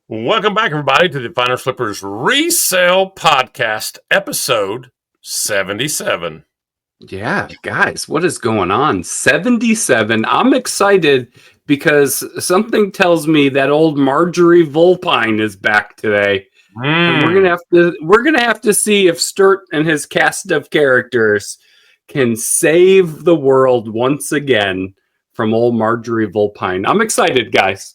Welcome back, everybody, to the Finders Flippers Resell Podcast, episode 77. Yeah, guys, what is going on? 77. I'm excited because something tells me that old Marjorie Vulpine is back today. And we're gonna have to see if Sturt and his cast of characters can save the world once again from old Marjorie Vulpine. I'm excited, guys.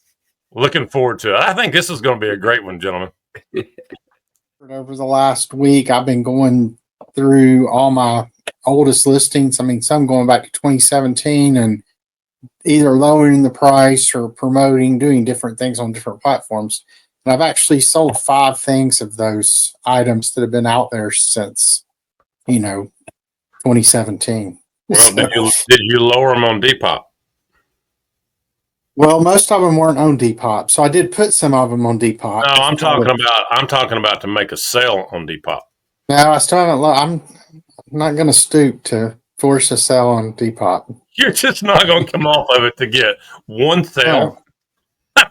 Looking forward to it. I think this is going to be a great one, gentlemen. Over the last week, I've been going through all my oldest listings. I mean, some going back to 2017 and either lowering the price or promoting, doing different things on different platforms. And I've actually sold 5 things of those items that have been out there since, 2017. Well, did you lower them on Depop? Well, most of them weren't on Depop, so I did put some of them on Depop. No, I'm talking about to make a sale on Depop. No, I still haven't. I'm not going to stoop to force a sale on Depop. You're just not going to come off of it to get one sale.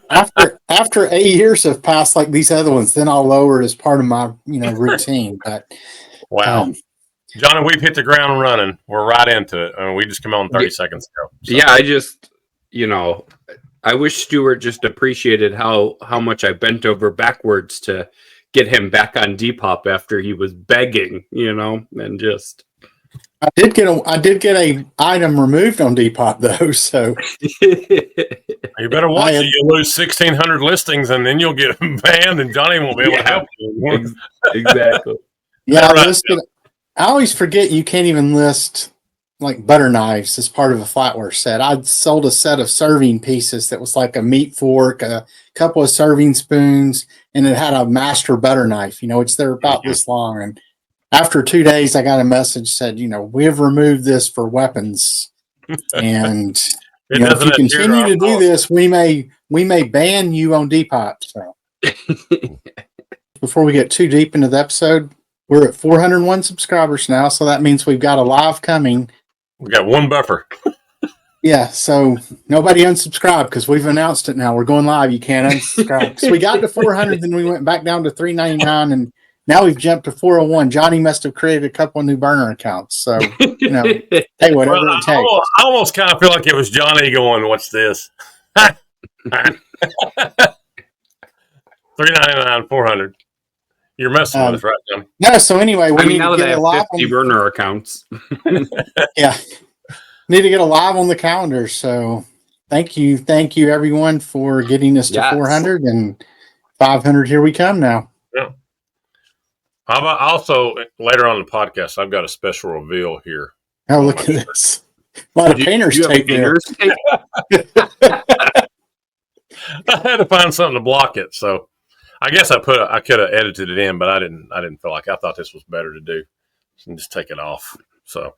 After 8 years have passed, like these other ones, then I'll lower it as part of my routine. But wow, Johnny, we've hit the ground running. We're right into it. I mean, we just come on 30 seconds ago. So. Yeah, I just I wish Stewart just appreciated how much I bent over backwards to get him back on Depop after he was begging, and just. I did get a item removed on Depop though, so you better watch it. You'll lose 1,600 listings, and then you'll get banned, and Johnny won't be able to help you. Exactly. Yeah, I always forget you can't even list like butter knives as part of a flatware set. I'd sold a set of serving pieces that was like a meat fork, a couple of serving spoons, and it had a master butter knife, which they're about this long. And after 2 days, I got a message said, we have removed this for weapons. And if you continue to do this, we may ban you on Depop. So before we get too deep into the episode, we're at 401 subscribers now. So that means we've got a live coming. We got one buffer. Yeah, so nobody unsubscribe because we've announced it now. We're going live. You can't unsubscribe. So we got to 400, then we went back down to 399, and now we've jumped to 401. Johnny must have created a couple of new burner accounts. So, hey, whatever it takes. I almost kind of feel like it was Johnny going, "What's this?" 399, 400. You're messing with us, right, Johnny? No, so anyway, we need to get a live 50 burner accounts. Yeah. Need to get a live on the calendar. So thank you everyone for getting us to 400 and 500. Here we come now. Yeah. Also, later on in the podcast, I've got a special reveal here. Oh, look at this. A lot of painter's tape there. I had to find something to block it, so I guess I could have edited it in, but I didn't feel like I thought this was better to do. And just take it off. So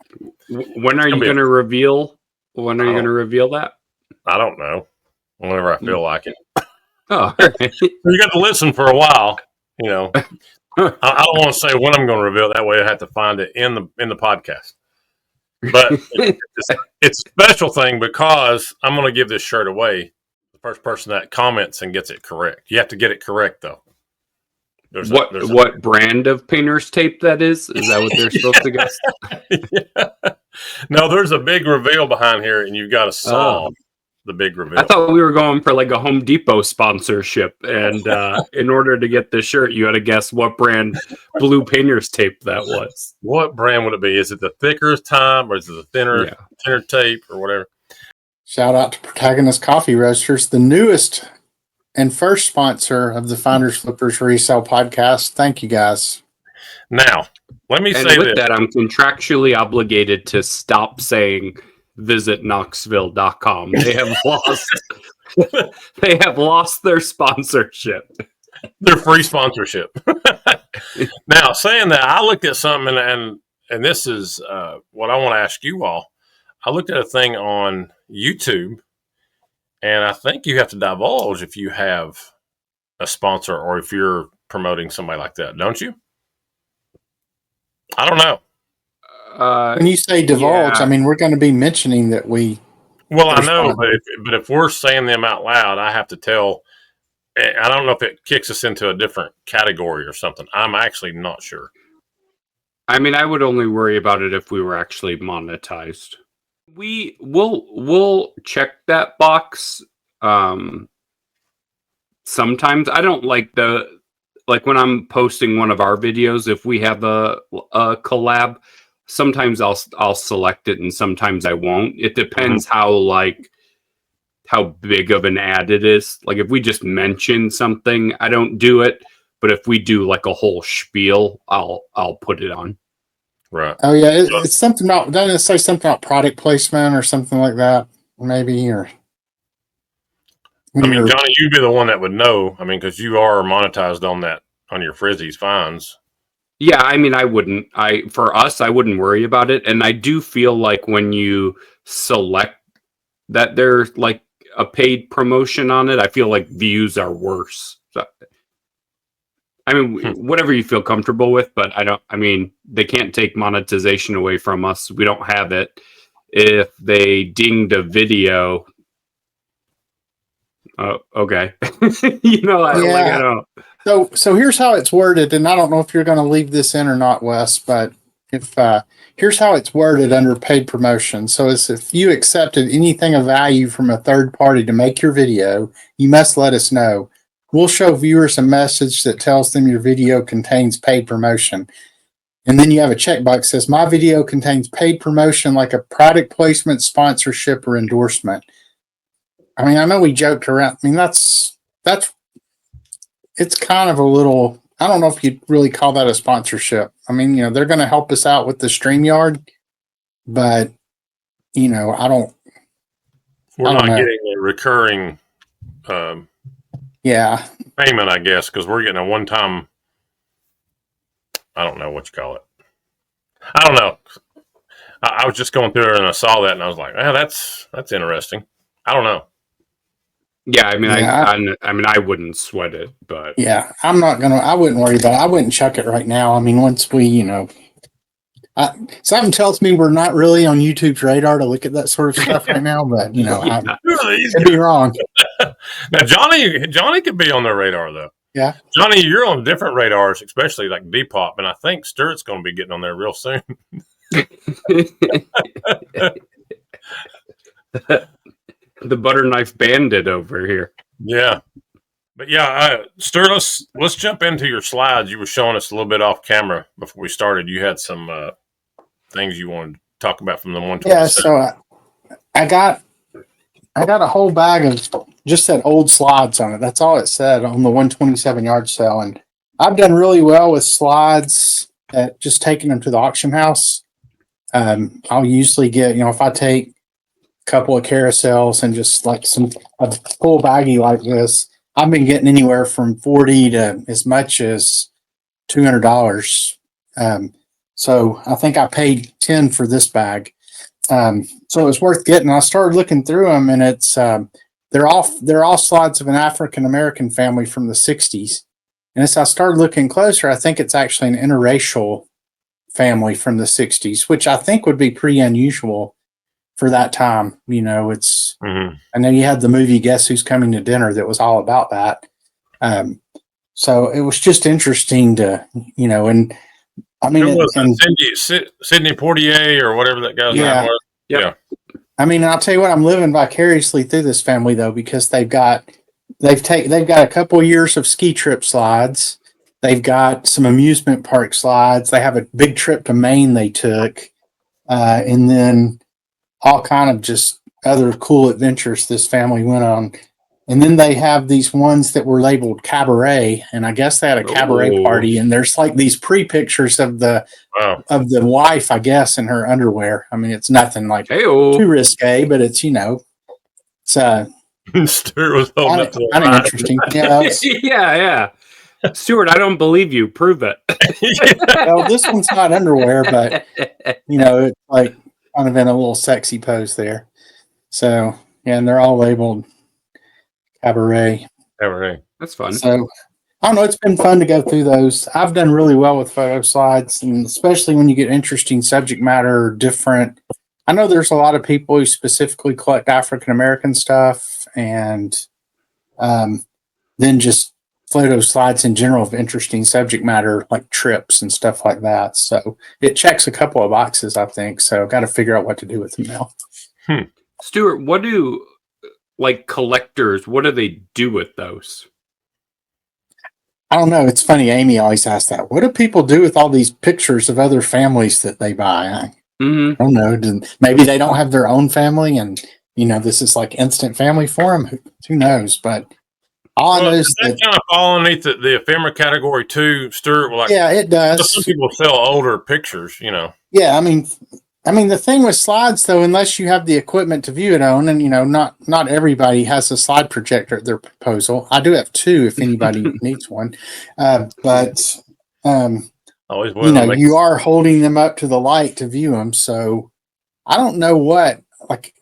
when are you going to reveal? When are you going to reveal that? I don't know. Whenever I feel like it. Oh, right. You got to listen for a while. I don't want to say when I'm going to reveal it. That way I have to find it in the podcast. But it's a special thing because I'm going to give this shirt away. The first person that comments and gets it correct. You have to get it correct though. What brand of painter's tape that is? Is that what they're supposed to guess? Yeah. No, there's a big reveal behind here, and you've got to solve the big reveal. I thought we were going for like a Home Depot sponsorship, and in order to get this shirt, you had to guess what brand blue painter's tape that was. What brand would it be? Is it the thicker time, or is it the thinner tape, or whatever? Shout out to Protagonist Coffee Roasters, the newest and first sponsor of the Finders Flippers Resell Podcast. Thank you, guys. Now, let me say with this. that, I'm contractually obligated to stop saying visit Knoxville.com. They have lost their sponsorship. Their free sponsorship. Now, saying that, I looked at something, and this is what I want to ask you all. I looked at a thing on YouTube, and I think you have to divulge if you have a sponsor or if you're promoting somebody like that, don't you? I don't know. When you say divulge, I mean, we're going to be mentioning that we... Well, I know, but if we're saying them out loud, I have to tell I don't know if it kicks us into a different category or something. I'm actually not sure. I mean, I would only worry about it if we were actually monetized. We'll check that box. Sometimes I don't like when I'm posting one of our videos, if we have a collab, sometimes I'll select it and sometimes I won't. It depends how big of an ad it is. Like if we just mention something, I don't do it. But if we do like a whole spiel, I'll put it on. Right. Oh yeah, it's something about, doesn't it say something about product placement or something like that? Maybe, or I mean, Johnny, you'd be the one that would know. I mean, because you are monetized on your Frizzy's finds. Yeah, I mean, I wouldn't worry about it. And I do feel like when you select that there's like a paid promotion on it, I feel like views are worse. So, I mean, whatever you feel comfortable with, but they can't take monetization away from us. We don't have it. If they dinged a video, okay. I don't. So here's how it's worded, and I don't know if you're going to leave this in or not, Wes, but if here's how it's worded under paid promotion. So it's, if you accepted anything of value from a third party to make your video, you must let us know. We'll show viewers a message that tells them your video contains paid promotion. And then you have a checkbox that says, my video contains paid promotion like a product placement, sponsorship, or endorsement. I mean, I know we joked around. I mean, that's it's kind of a little, I don't know if you'd really call that a sponsorship. I mean, they're going to help us out with the StreamYard, but, I don't. We're not getting a recurring payment, I guess, because we're getting a one-time, I don't know what you call it. I don't know. I was just going through it and I saw that and I was like, that's interesting. I don't know. Yeah, I mean, I wouldn't sweat it, but yeah, I wouldn't worry about it. I wouldn't chuck it right now. I mean, once we, something tells me we're not really on YouTube's radar to look at that sort of stuff right now, but I could be wrong. Now, Johnny could be on their radar though. Yeah, Johnny, you're on different radars, especially like Depop, and I think Sturt's going to be getting on there real soon. The butter knife bandit over here. Yeah. But yeah, Sturt, let's jump into your slides. You were showing us a little bit off camera before we started. You had some things you wanted to talk about from the 127. Yeah, so I got a whole bag of just said old slides on it. That's all it said on the 127 yard sale. And I've done really well with slides at just taking them to the auction house. I'll usually get, if I take couple of carousels and just like a full baggie like this, I've been getting anywhere from $40 to as much as $200. So I think I paid $10 for this bag. So it was worth getting. I started looking through them, and it's they're all slides of an African American family from the 60s. And as I started looking closer, I think it's actually an interracial family from the 60s, which I think would be pretty unusual for that time. It's, and then you had the movie Guess Who's Coming to Dinner that was all about that. So it was just interesting to, and I mean, Sidney Poitier or whatever that guy's name was. Yeah. I mean, I'll tell you what, I'm living vicariously through this family though, because they've got a couple of years of ski trip slides. They've got some amusement park slides. They have a big trip to Maine they took, and then all kind of just other cool adventures this family went on. And then they have these ones that were labeled cabaret, and I guess they had a cabaret party, and there's like these pre-pictures of the wife, I guess, in her underwear. I mean, it's nothing like too risque, but it's, it's Stewart was holding up kind of interesting. Yeah. Stewart, I don't believe you. Prove it. Well, this one's not underwear, but it's like kind of in a little sexy pose there. So yeah, and they're all labeled cabaret. That's fun. So I don't know, it's been fun to go through those. I've done really well with photo slides, and especially when you get interesting subject matter or different. I know there's a lot of people who specifically collect African American stuff, and then just photo slides in general of interesting subject matter like trips and stuff like that. So it checks a couple of boxes, I think. So I've got to figure out what to do with them now. Stewart, what do like collectors, what do they do with those? I don't know. It's funny. Amy always asks that. What do people do with all these pictures of other families that they buy? I don't know. Maybe they don't have their own family and, this is like instant family for them. Who knows? But all I know is that kind of fall underneath the ephemera category too, Sturt. Like, yeah, it does. Some people sell older pictures, Yeah, I mean, the thing with slides, though, unless you have the equipment to view it on, and not everybody has a slide projector at their proposal. I do have two, if anybody needs one. But always you are holding them up to the light to view them. So I don't know what, like,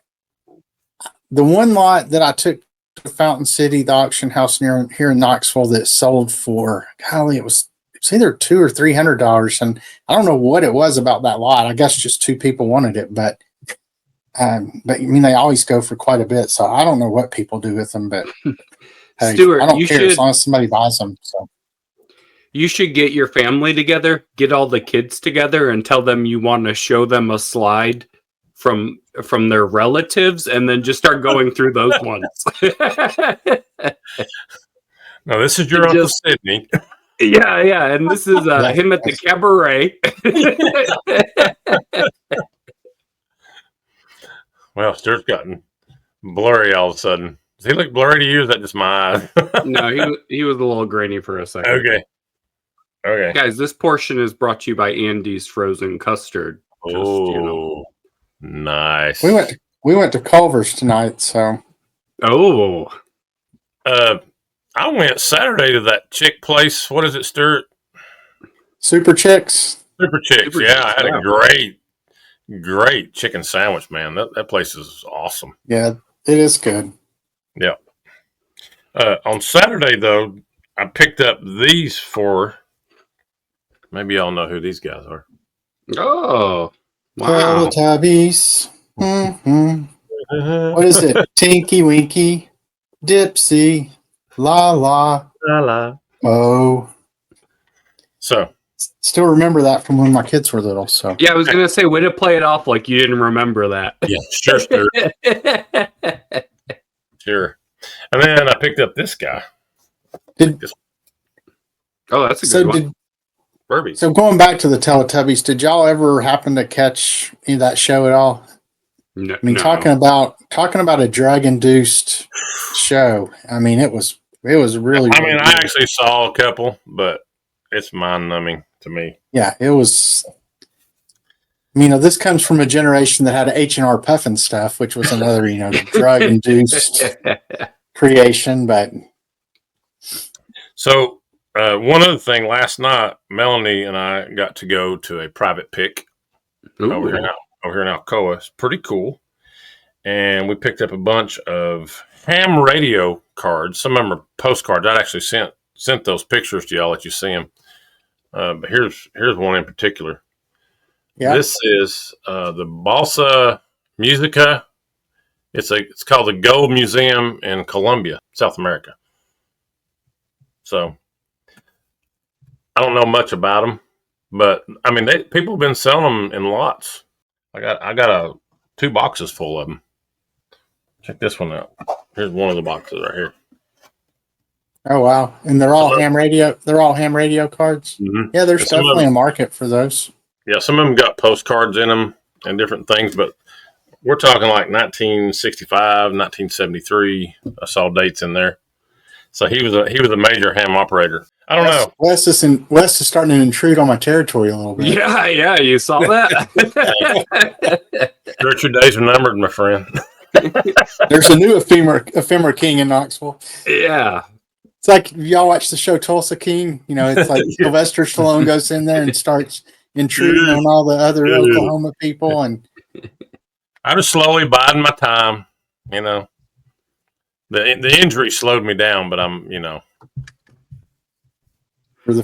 the one lot that I took to Fountain City, the auction house here in Knoxville, that sold for, golly, it was either $200 or $300, and I don't know what it was about that lot. I guess just two people wanted it, but they always go for quite a bit. So I don't know what people do with them, but hey, Stewart, I don't care as long as somebody buys them. So you should get your family together, get all the kids together, and tell them you want to show them a slide from their relatives, and then just start going through those ones. No, this is your Uncle Sidney. Yeah, and this is him at the cabaret. Well, Stuart's gotten blurry all of a sudden. Does he look blurry to you? Or is that just my eye? No, he was a little grainy for a second. Okay. Guys, this portion is brought to you by Andy's Frozen Custard. Nice. We went to Culver's tonight, so. Oh. I went Saturday to that chick place. What is it, Sturt? Super Chicks. I had a great chicken sandwich, man. That place is awesome. Yeah, it is good. Yeah. On Saturday, though, I picked up these for, maybe y'all know who these guys are. Oh, wow. Teletubbies. Mm-hmm. What is it? Tinky Winky, Dipsy, La La. Oh. So. Still remember that from when my kids were little. So yeah, I was gonna say, way to play it off like you didn't remember that. Yeah, sure. Sure. And then I picked up this guy. That's a good one. Burby. So going back to the Teletubbies, did y'all ever happen to catch any of that show at all? No, I mean, talking about a drug-induced show. I mean, it was really. I mean, I actually saw a couple, but it's mind-numbing to me. Yeah, it was. This comes from a generation that had H&R Puffin stuff, which was another, drug-induced creation. But so one other thing, last night, Melanie and I got to go to a private pick over here in Alcoa. It's pretty cool. And we picked up a bunch of ham radio cards. Some of them are postcards. I actually sent those pictures to y'all, let you see them. But here's one in particular. Yeah. This is the Balsa Musica. It's called the Gold Museum in Colombia, South America. So I don't know much about them, but I mean, people have been selling them in lots. I got 2 boxes full of them. Check this one out. Here's one of the boxes right here. Oh wow! And they're all ham radio. They're all ham radio cards. Mm-hmm. Yeah, there's definitely a market for those. Yeah, some of them got postcards in them and different things, but we're talking like 1965, 1973. I saw dates in there. So he was a major ham operator. I don't know. Wes is starting to intrude on my territory a little bit. Yeah, you saw that. Your days are numbered, my friend. There's a new ephemera king in Knoxville. Yeah. It's like y'all watch the show Tulsa King. It's like Sylvester Stallone goes in there and starts intruding on all the other Oklahoma people, and I was slowly biding my time. The injury slowed me down, but I'm for the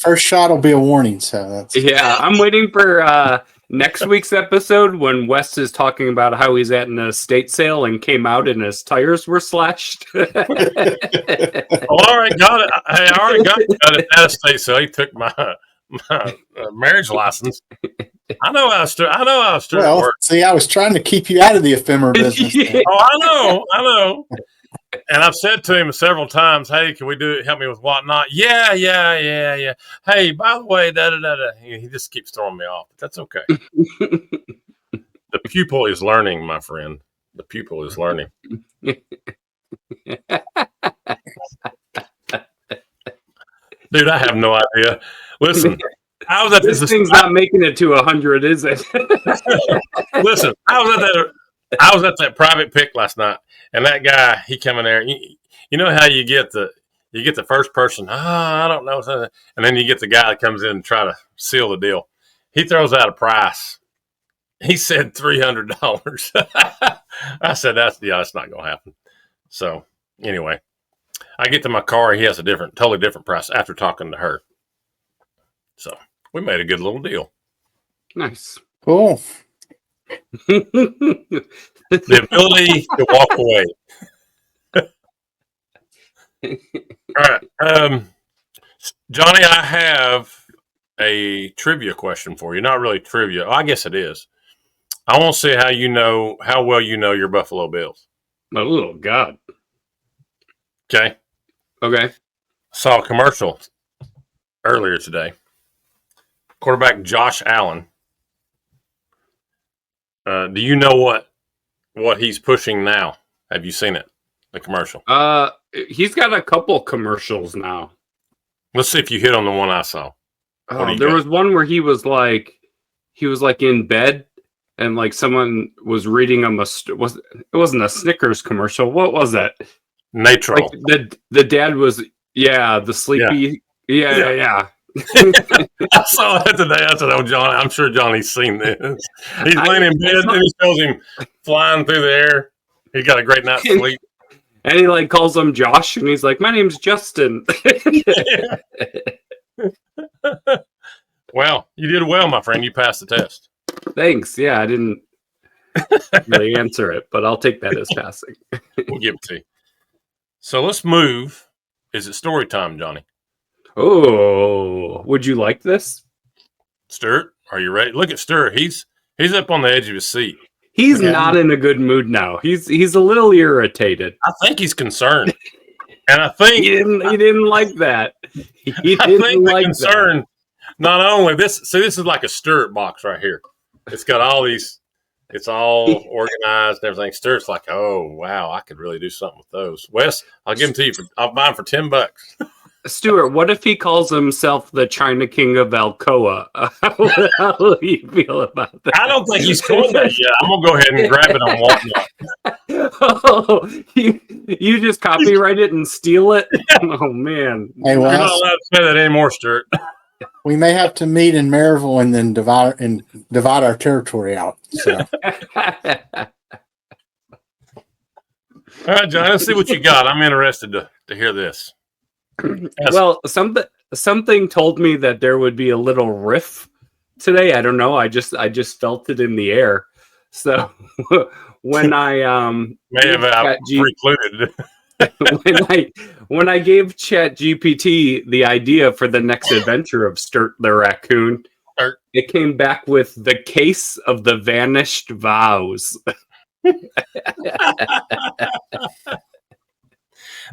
first shot will be a warning. So that's I'm waiting for Next week's episode, when Wes is talking about how he's at an estate sale and came out and his tires were slashed. Well, I already got it. Hey, I already got it at that estate sale. He took my marriage license. I know how Stewart works. See, I was trying to keep you out of the ephemera business. Yeah. Oh, I know. And I've said to him several times, "Hey, can we do it? Help me with whatnot?" Yeah. Hey, by the way, He just keeps throwing me off. But that's okay. The pupil is learning, my friend. The pupil is learning. Dude, I have no idea. Listen, I was at this thing's not making it to 100, is it? Listen, I was at that private pick last night, and that guy, he come in there. You know how you get the first person, I don't know, and then you get the guy that comes in and try to seal the deal. He throws out a price. He said $300. I said, that's not going to happen. So anyway, I get to my car. He has a totally different price after talking to her. So we made a good little deal. Nice. Cool. The ability to walk away. All right. Johnny, I have a trivia question for you. Not really trivia. I guess it is. I want to see how well you know your Buffalo Bills. Oh, God. Okay. Saw a commercial earlier today. Quarterback Josh Allen. Do you know what he's pushing now? Have you seen it? The commercial? He's got a couple commercials now. Let's see if you hit on the one I saw. There was one where he was like in bed and like someone was reading him it wasn't a Snickers commercial. What was that? Natro. Like the dad was the sleepy. Yeah. I saw that today. I said, "Oh, John, I'm sure Johnny's seen this." He's laying in bed, and he shows him flying through the air. He got a great night's sleep, and he like calls him Josh, and he's like, "My name's Justin." Well, you did well, my friend. You passed the test. Thanks. Yeah, I didn't really answer it, but I'll take that as passing. We'll give it to you. So let's move. Is it story time, Johnny? Oh, would you like this? Sturt, are you ready? Look at Sturt. He's up on the edge of his seat. He's not in a good mood now. He's a little irritated. I think he's concerned. And I think he didn't like that. He didn't like concern. That. Not only this, so this is like a Sturt box right here. It's got all these. It's all organized and everything. Sturt's like, oh wow, I could really do something with those. Wes, I'll give them to you. I'll buy them for $10. Stewart, what if he calls himself the China King of Alcoa? How do you feel about that? I don't think he's coined that yet. I'm gonna go ahead and grab it on Walmart. Oh, you just copyright it and steal it? Oh man, hey, well, you're not allowed to say that anymore, Sturt. We may have to meet in Maryville and then divide our territory out. So. All right, John, let's see what you got. I'm interested to hear this. Well, something told me that there would be a little riff today. I don't know. I just felt it in the air. So when I may have precluded. when I gave ChatGPT the idea for the next adventure of Sturt the Raccoon, it came back with the case of the vanished Vows.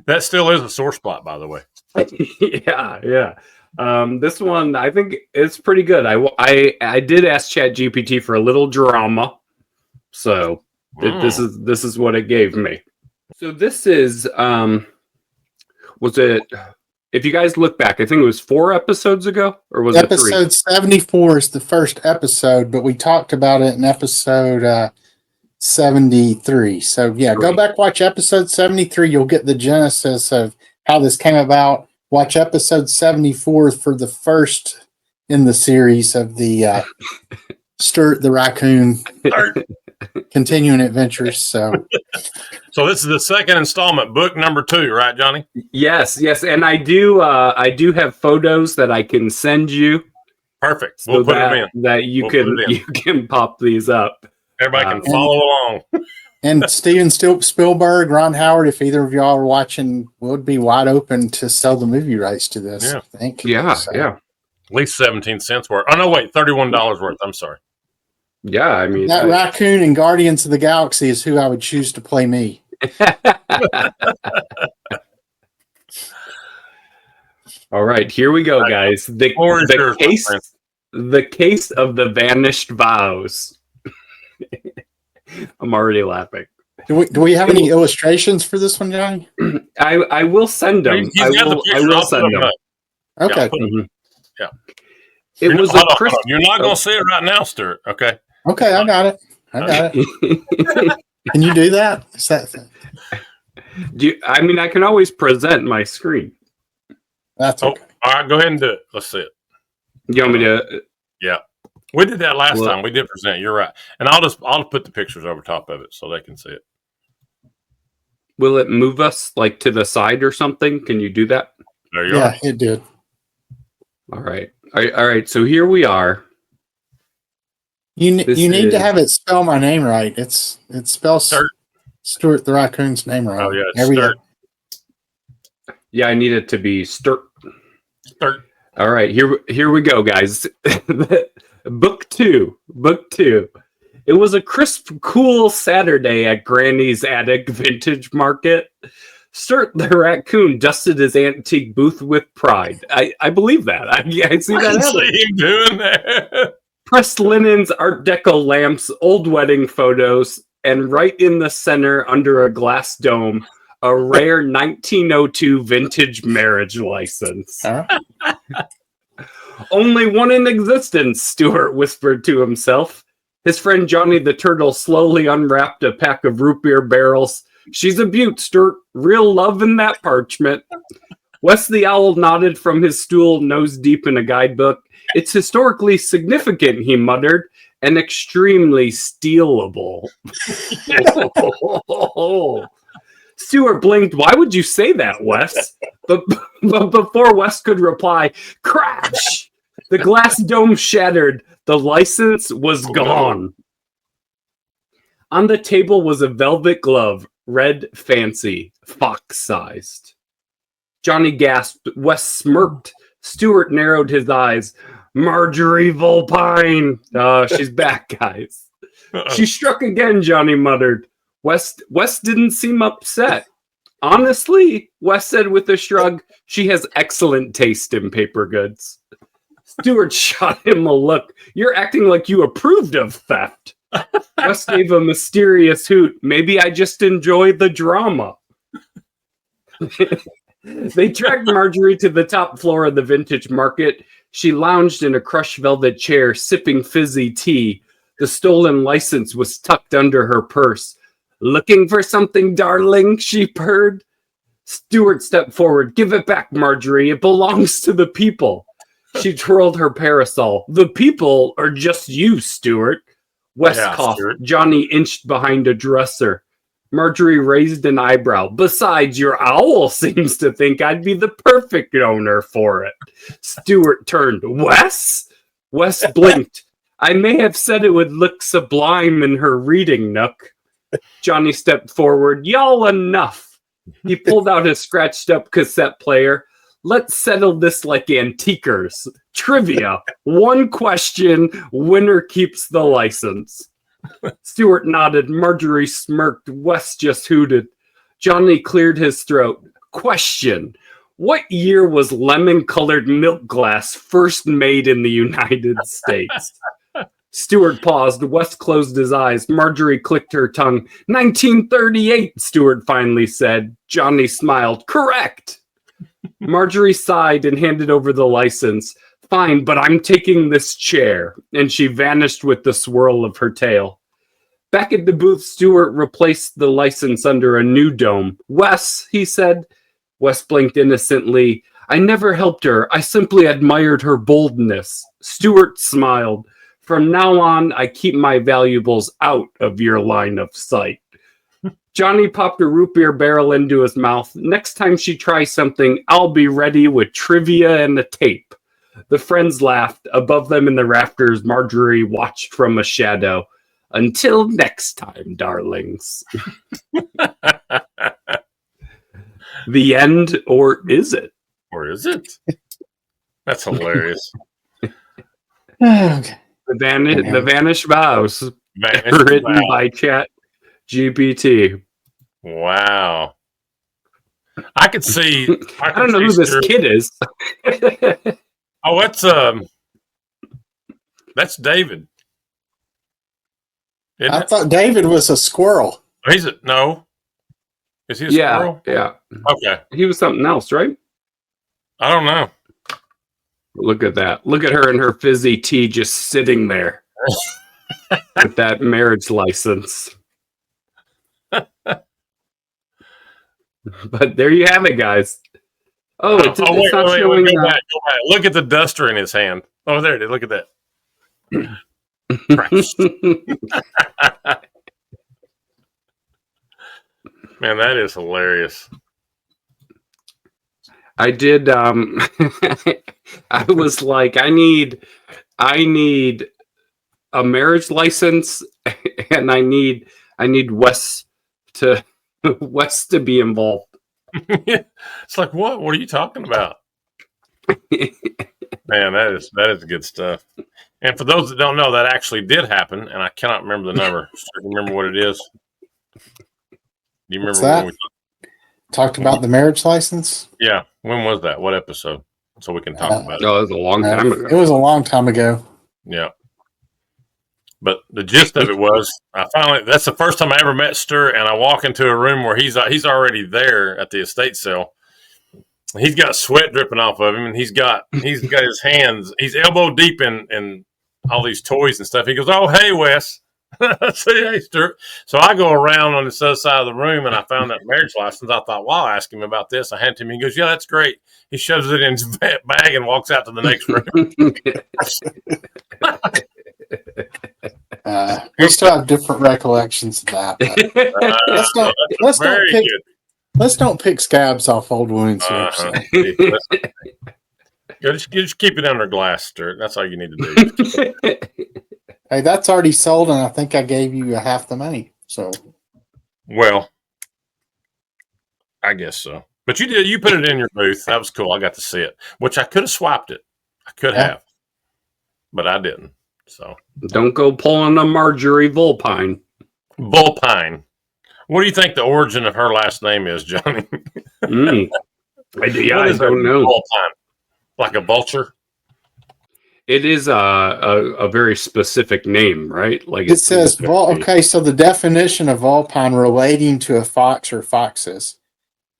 That still is a sore spot, by the way. Yeah. This one, I think it's pretty good. I did ask ChatGPT for a little drama, so this is what it gave me. So this is was it? If you guys look back, I think it was 4 episodes ago, or was it 3? Episode 74 is the first episode, but we talked about it in episode 73. So yeah, go back, watch episode 73. You'll get the genesis of how this came about. Watch episode 74 for the first in the series of the Sturt the Raccoon continuing adventures. So this is the second installment, book number 2, right, Johnny? Yes, and I do have photos that I can send you Perfect. So We'll put them in. that you can pop these up. Everybody can follow along. And Steven Spielberg, Ron Howard, if either of y'all are watching, would be wide open to sell the movie rights to this. Yeah. I think. Yeah, So, yeah. At least 17 cents worth. Oh, no, wait, $31 worth. I'm sorry. Yeah, I mean... That raccoon in Guardians of the Galaxy is who I would choose to play me. All right, here we go, guys. The case of the vanished vows. I'm already laughing. Do we have any illustrations for this one, Johnny? I will send them. I will send them. Okay. Yeah. It was a Christmas. You're not going to see it right now, Sturt. Okay. Okay, I got it. Can you do that? Is that I can always present my screen. That's okay. All right, go ahead and do it. Let's see it. You want me to? Yeah. We did that last time. We did present. You're right. And I'll put the pictures over top of it so they can see it. Will it move us like to the side or something? Can you do that? There you are. Yeah, it did. All right. All right. So here we are. You need to have it spell my name right. It spells Stewart the Raccoon's name right. Oh yeah, Sturt. Yeah, I need it to be Sturt. Sturt. All right, here we go, guys. Book two. It was a crisp, cool Saturday at Granny's Attic Vintage Market. Sturt the Raccoon dusted his antique booth with pride. I believe that. I see that happening. See him doing that. Pressed linens, Art Deco lamps, old wedding photos, and right in the center, under a glass dome, a rare 1902 vintage marriage license. Huh? Only one in existence, Stewart whispered to himself. His friend Johnny the Turtle slowly unwrapped a pack of root beer barrels. She's a beaut, Stewart. Real love in that parchment. Wes the Owl nodded from his stool, nose deep in a guidebook. It's historically significant, he muttered, and extremely stealable. Stewart blinked. Why would you say that, Wes? But before Wes could reply, crash! The glass dome shattered. The license was gone. On the table was a velvet glove, red fancy, fox-sized. Johnny gasped. Wes smirked. Stewart narrowed his eyes. Marjorie Vulpine. She's back, guys. She struck again, Johnny muttered. Wes didn't seem upset. Honestly, Wes said with a shrug, she has excellent taste in paper goods. Stewart shot him a look. You're acting like you approved of theft. Wes gave a mysterious hoot. Maybe I just enjoy the drama. They dragged Marjorie to the top floor of the vintage market. She lounged in a crushed velvet chair, sipping fizzy tea. The stolen license was tucked under her purse. Looking for something, darling? She purred. Stewart stepped forward. Give it back, Marjorie. It belongs to the people. She twirled her parasol. The people are just you, Stewart. Wes coughed. Stewart. Johnny inched behind a dresser. Marjorie raised an eyebrow. Besides, your owl seems to think I'd be the perfect owner for it. Stewart turned. Wes? Wes blinked. I may have said it would look sublime in her reading nook. Johnny stepped forward. Y'all enough. He pulled out his scratched up cassette player. Let's settle this like antiquers. Trivia. One question. Winner keeps the license. Stewart nodded. Marjorie smirked. Wes just hooted. Johnny cleared his throat. Question. What year was lemon-colored milk glass first made in the United States? Stewart paused. Wes closed his eyes. Marjorie clicked her tongue. 1938, Stewart finally said. Johnny smiled. Correct. Marjorie sighed and handed over the license. Fine, but I'm taking this chair. And she vanished with the swirl of her tail. Back at the booth, Stewart replaced the license under a new dome. Wes, he said. Wes blinked innocently. I never helped her. I simply admired her boldness. Stewart smiled. From now on, I keep my valuables out of your line of sight. Johnny popped a root beer barrel into his mouth. Next time she tries something, I'll be ready with trivia and a tape. The friends laughed. Above them in the rafters, Marjorie watched from a shadow. Until next time, darlings. The end, or is it? Or is it? That's hilarious. Okay. The Vanished Vows. Vanished Written Vows. by Chat GPT. Wow. I could see. I don't know who this kid is. Oh, that's David. Isn't I it? thought David was a squirrel. No. Is he a squirrel? Yeah. Okay. He was something else, right? I don't know. Look at that. Look at her and her fizzy tea just sitting there with that marriage license. But there you have it, guys. Oh, it's not showing. Go back. Look at the duster in his hand. Oh, there it is. Look at that. Man, that is hilarious. I did. I was like, I need a marriage license, and I need Wes to be involved. It's like, what? What are you talking about? Man, that is good stuff. And for those that don't know, that actually did happen, and I cannot remember the number. So remember what it is? Do you remember when we talked about the marriage license? Yeah. When was that? What episode? So we can talk about it. Oh, it was a long time ago. It was a long time ago. Yeah. But the gist of it was, that's the first time I ever met Sturt, and I walk into a room where he's already there at the estate sale. He's got sweat dripping off of him, and he's got his hands, he's elbow deep in all these toys and stuff. He goes, "Oh, hey, Wes." I say, "Hey, Sturt." So I go around on this other side of the room, and I found that marriage license. I thought, well, I'll ask him about this. I hand it to him. He goes, "Yeah, that's great." He shoves it in his bag and walks out to the next room. We still have different recollections of that. Let's don't pick scabs off old wounds here. So. Just keep it under glass, Sturt. That's all you need to do. Hey, that's already sold, and I think I gave you half the money. So, well, I guess so. But you did. You put it in your booth. That was cool. I got to see it, which I could have swapped it. I could have, but I didn't. So don't go pulling a Marjorie Vulpine. Vulpine. What do you think the origin of her last name is, Johnny? I don't know. Vulpine? Like a vulture? It is a very specific name, right? Like it says, okay, so the definition of vulpine relating to a fox or foxes,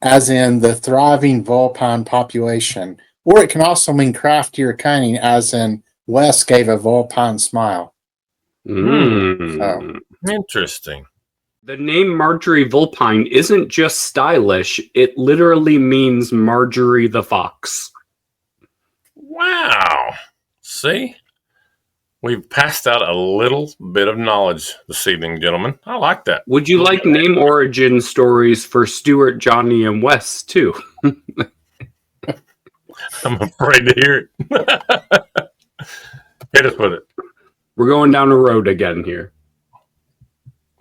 as in the thriving vulpine population, or it can also mean crafty or cunning, as in Wes gave a vulpine smile. Interesting. The name Marjorie Vulpine isn't just stylish, it literally means Marjorie the Fox. Wow. See? We've passed out a little bit of knowledge this evening, gentlemen. I like that. Would you like name origin stories for Stewart, Johnny, and Wes, too? I'm afraid to hear it. Hit us with it. We're going down the road again here.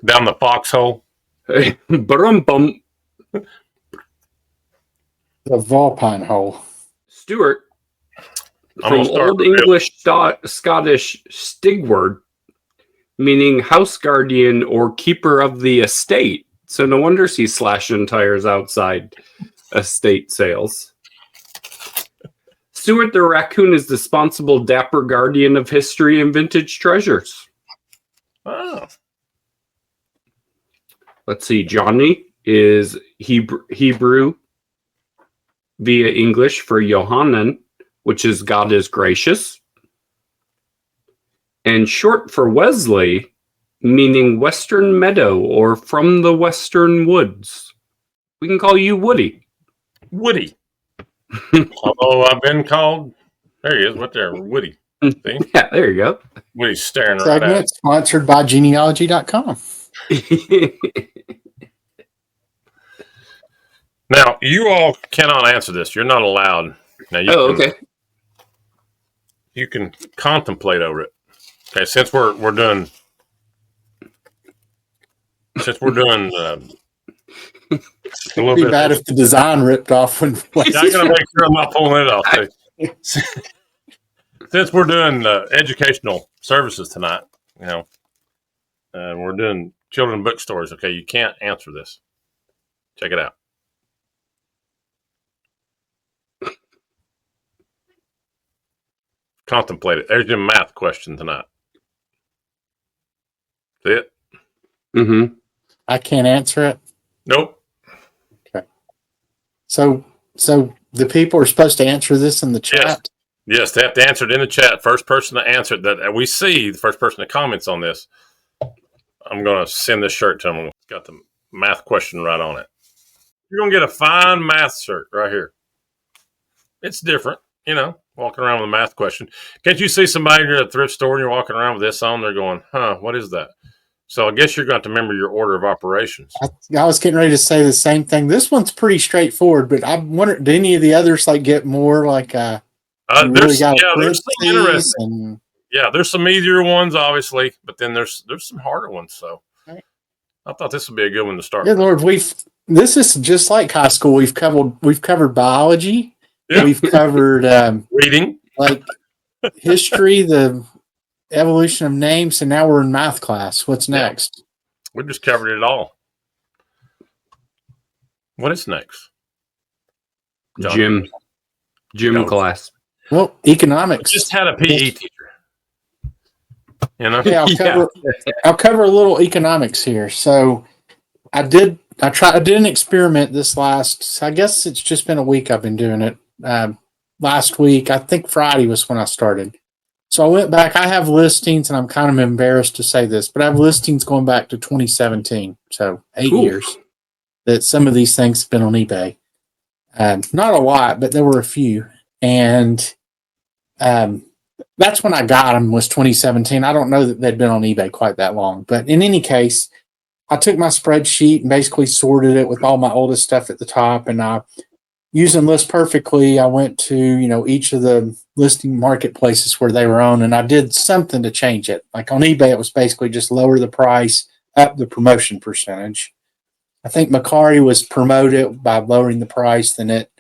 Down the foxhole? Brum-bum. The vulpine hole. Stewart. From Old English Scottish stigward, meaning house guardian or keeper of the estate. So no wonder she's slashing tires outside estate sales. Stewart the Raccoon is the responsible, dapper guardian of history and vintage treasures. Oh. Let's see. Johnny is Hebrew via English for Yohanan, which is God is gracious. And short for Wesley, meaning Western Meadow or from the Western Woods. We can call you Woody. Woody. Although I've been called, there he is, what there, Woody. See? Yeah, there you go. Woody's staring right at it. Sponsored by genealogy.com. Now, you all cannot answer this. You're not allowed. Now, okay. you can contemplate over it. Okay, since we're doing a little It'd be bit. bad if the design ripped off when. I gotta make sure I'm not pulling it off. Too. Since we're doing educational services tonight, we're doing children bookstores. Okay, you can't answer this. Check it out. Contemplate it. There's your math question tonight. See it? Mm-hmm. I can't answer it. Nope. Okay. So the people are supposed to answer this in the chat? Yes, they have to answer it in the chat. First person to answer it that we see, the first person that comments on this, I'm going to send this shirt to them. It's got the math question right on it. You're going to get a fine math shirt right here. It's different, walking around with a math question. Can't you see somebody at a thrift store and you're walking around with this on? They're going, what is that? So I guess you're going to remember your order of operations. I was getting ready to say the same thing. This one's pretty straightforward, but I wonder, do any of the others get more like there's some interesting. There's some easier ones, obviously, but then there's some harder ones. So I thought this would be a good one to start. Good Lord, this is just like high school. We've covered biology. Yeah. We've covered reading, like history, the evolution of names, and now we're in math class. What's next? We just covered it all. What is next? Gym class. Well, economics. I just had a PE teacher. Yeah, I'll cover a little economics here. So I did an experiment this last, I guess it's just been a week I've been doing it. Last week, I think Friday was when I started. So I went back. I have listings, and I'm kind of embarrassed to say this, but I have listings going back to 2017. So 8 years that some of these things have been on eBay. Not a lot, but there were a few. And that's when I got them, was 2017. I don't know that they'd been on eBay quite that long. But in any case, I took my spreadsheet and basically sorted it with all my oldest stuff at the top. And I, using List Perfectly, I went to, each of the listing marketplaces where they were on, and I did something to change it. Like on eBay, it was basically just lower the price, up the promotion percentage. I think Macari was promoted by lowering the price, then it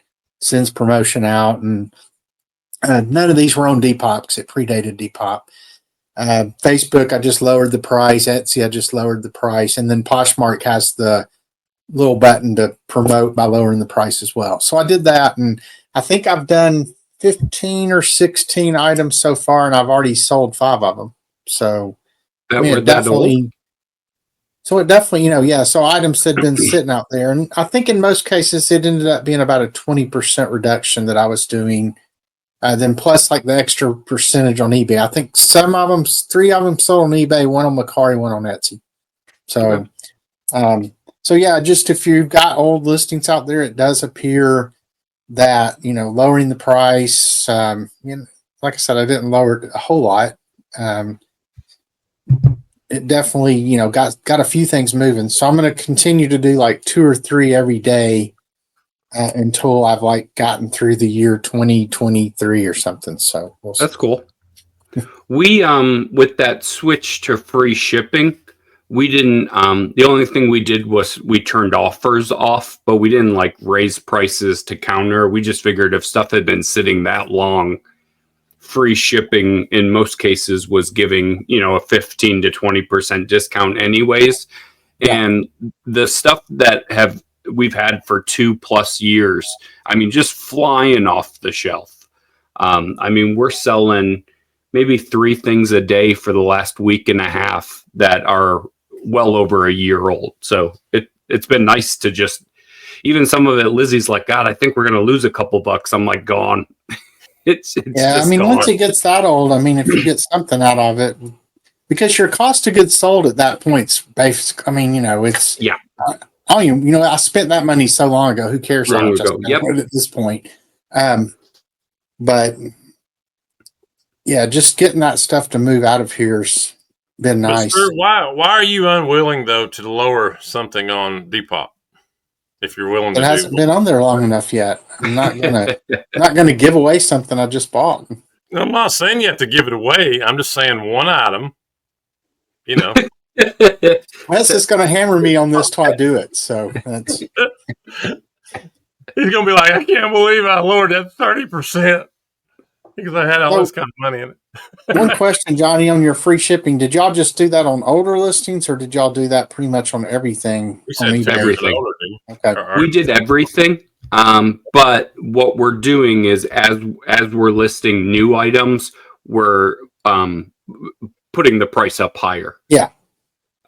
sends promotion out. And none of these were on Depop because it predated Depop. Facebook, I just lowered the price. Etsy, I just lowered the price. And then Poshmark has the little button to promote by lowering the price as well. So I did that, and I think I've done 15 or 16 items so far, and I've already sold 5 of them. So it definitely, so items had been sitting out there. And I think in most cases, it ended up being about a 20% reduction that I was doing. Then plus like the extra percentage on eBay. I think 3 of them sold on eBay, 1 on Macari, 1 on Etsy. So, just if you've got old listings out there, it does appear that, lowering the price, like I said, I didn't lower it a whole lot. It definitely, got a few things moving. So I'm going to continue to do like 2 or 3 every day until I've gotten through the year 2023 or something. So that's cool. We, with that switch to free shipping, we didn't, the only thing we did was we turned offers off, but we didn't raise prices to counter. We just figured if stuff had been sitting that long, free shipping in most cases was giving, a 15 to 20% discount anyways. Yeah. And the stuff that we've had for 2+ years, just flying off the shelf. We're selling maybe 3 things a day for the last week and a half that are well over a year old. So it's been nice to just, even some of it, Lizzie's like, God, I think we're going to lose a couple bucks. I'm like, gone. It's just gone. Once it gets that old, if you get something out of it, because your cost of goods sold at that point's based. It's, yeah. I spent that money so long ago. Who cares how much I spent at this point? But yeah, just getting that stuff to move out of here's been nice. Sir, why are you unwilling though to lower something on Depop? If you're willing to, it hasn't been on there long enough yet. I'm not gonna give away something I just bought. I'm not saying you have to give it away. I'm just saying one item, you know. Wes is going to hammer me on this till I do it. So that's. He's going to be like, I can't believe I lowered that 30% because I had all this kind of money in it. One question, Johnny, on your free shipping. Did y'all just do that on older listings or did y'all do that pretty much on everything? We said on eBay? everything. Okay. We did everything. But what we're doing is as we're listing new items, we're putting the price up higher. Yeah.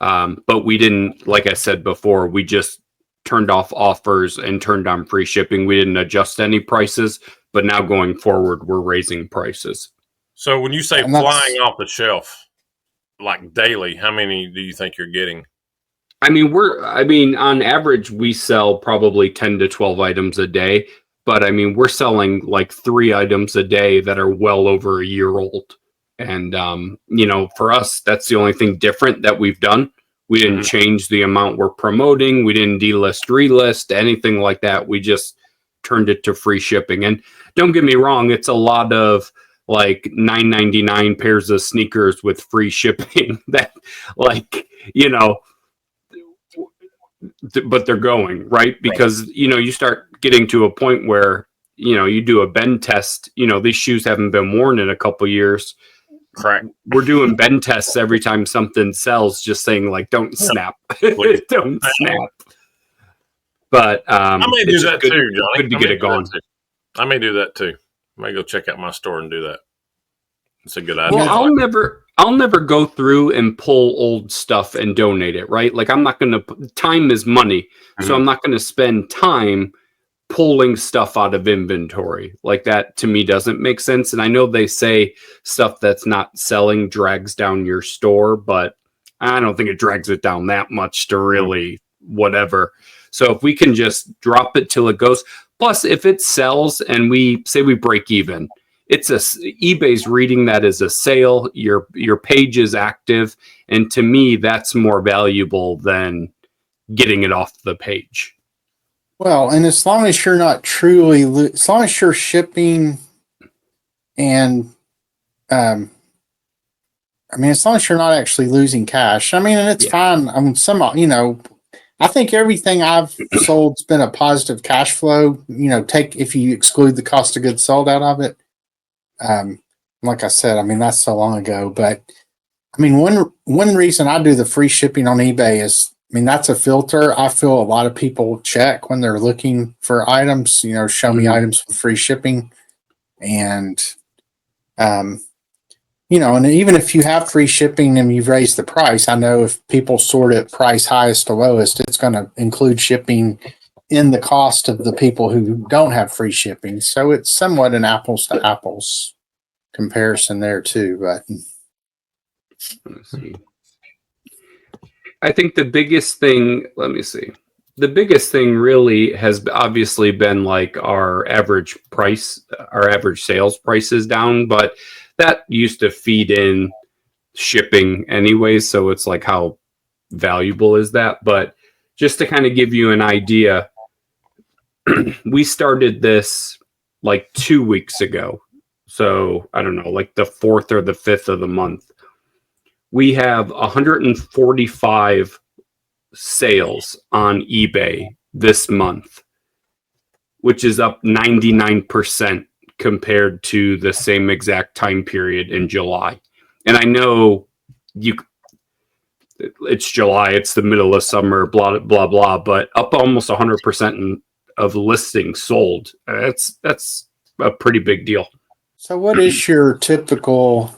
But we didn't, like I said before, we just turned off offers and turned on free shipping. We didn't adjust any prices, but now going forward, we're raising prices. So when you say flying off the shelf, like daily, how many do you think you're getting? I mean, on average, we sell probably 10 to 12 items a day. But I mean, we're selling like 3 items a day that are well over a year old. And, for us, that's the only thing different that we've done. We didn't change the amount we're promoting. We didn't delist, relist, anything like that. We just turned it to free shipping. And don't get me wrong, it's a lot of like $9.99 pairs of sneakers with free shipping that but they're going, right? Because, you start getting to a point where, you do a bend test, these shoes haven't been worn in a couple years. Correct. We're doing bend tests every time something sells, just saying like, don't snap, don't snap. But I may do that too, Johnny. Good to get it going. I may do that too. I may go check out my store and do that. It's a good idea. Well, I'll never go through and pull old stuff and donate it, right? Like I'm not going to, time is money. So I'm not going to spend time pulling stuff out of inventory. Like that to me doesn't make sense. And I know they say stuff that's not selling drags down your store, but I don't think it drags it down that much to really whatever. So if we can just drop it till it goes, plus if it sells and we say we break even, eBay's reading that as a sale. Your page is active, and to me, that's more valuable than getting it off the page. Well, and as long as you're not truly, as long as you're shipping, and as long as you're not actually losing cash. And it's fine. I think everything I've sold's been a positive cash flow. If you exclude the cost of goods sold out of it. Like I said, that's so long ago, but one reason I do the free shipping on eBay is, that's a filter. I feel a lot of people check when they're looking for items, show me items with free shipping. And, and even if you have free shipping and you've raised the price, I know if people sort it price highest to lowest, it's going to include shipping in the cost of the people who don't have free shipping. So it's somewhat an apples to apples comparison there too. But let's see. I think the biggest thing, the biggest thing really has obviously been like our average sales price is down, but that used to feed in shipping anyways. So it's like, how valuable is that? But just to kind of give you an idea, we started this like 2 weeks ago. So I don't know, like the 4th or the 5th of the month. We have 145 sales on eBay this month, which is up 99% compared to the same exact time period in July. And I know it's July, it's the middle of summer, blah, blah, blah, but up almost 100% of listings sold. That's a pretty big deal. So what is your typical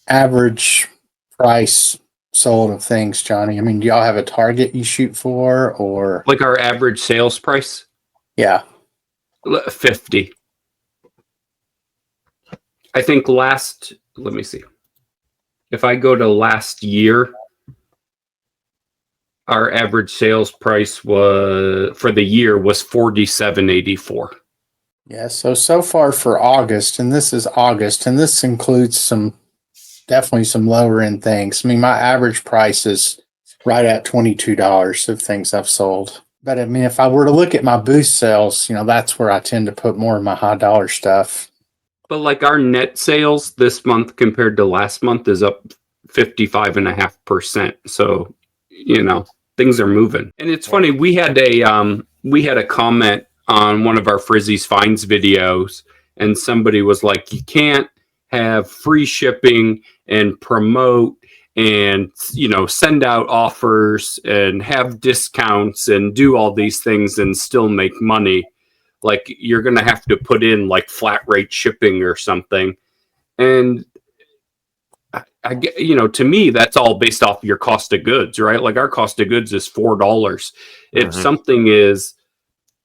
average price sold of things, Johnny? Do y'all have a target you shoot for, or like our average sales price? Yeah. 50. I think let me see. If I go to last year, our average sales price for the year was $47.84. Yeah, so far for August, and this is August, and this includes definitely some lower end things. My average price is right at $22 of things I've sold. But if I were to look at my boost sales, that's where I tend to put more of my high dollar stuff. But like our net sales this month compared to last month is up 55.5%. So, things are moving. And it's funny, we had a comment on one of our Frizzy's Finds videos, and somebody was like, you can't have free shipping and promote and send out offers and have discounts and do all these things and still make money. Like, you're going to have to put in like flat rate shipping or something. And I get, to me, that's all based off your cost of goods, right? Like, our cost of goods is $4. If something is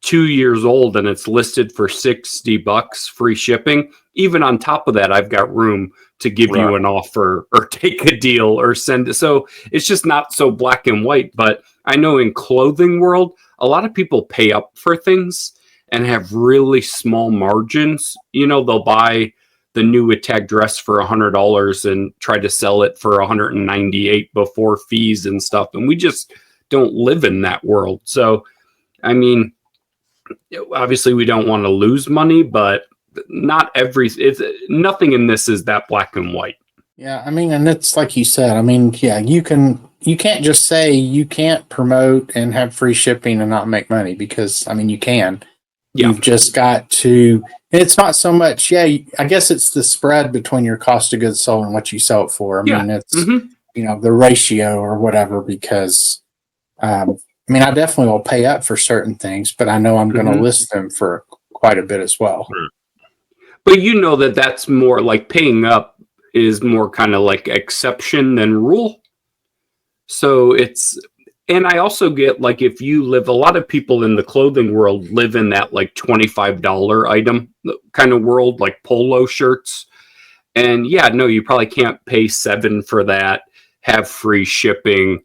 2 years old and it's listed for $60 free shipping, even on top of that, I've got room to give you an offer or take a deal or send it. So it's just not so black and white. But I know in clothing world, a lot of people pay up for things and have really small margins. They'll buy the new tag dress for $100 and try to sell it for $198 before fees and stuff. And we just don't live in that world. So, I mean, obviously we don't want to lose money, but nothing in this is that black and white. Yeah. I mean, and it's like you said, I mean, yeah, you can't just say you can't promote and have free shipping and not make money, because I mean, you can. Yeah. You've just got to, it's not so much, I guess it's the spread between your cost of goods sold and what you sell it for. I mean, it's, the ratio or whatever, because, I mean, I definitely will pay up for certain things, but I know I'm going to list them for quite a bit as well. But that's more like paying up is more kind of like exception than rule. So and I also get, like, if you live, a lot of people in the clothing world live in that like $25 item kind of world, like polo shirts. And you probably can't pay $7 for that, have free shipping,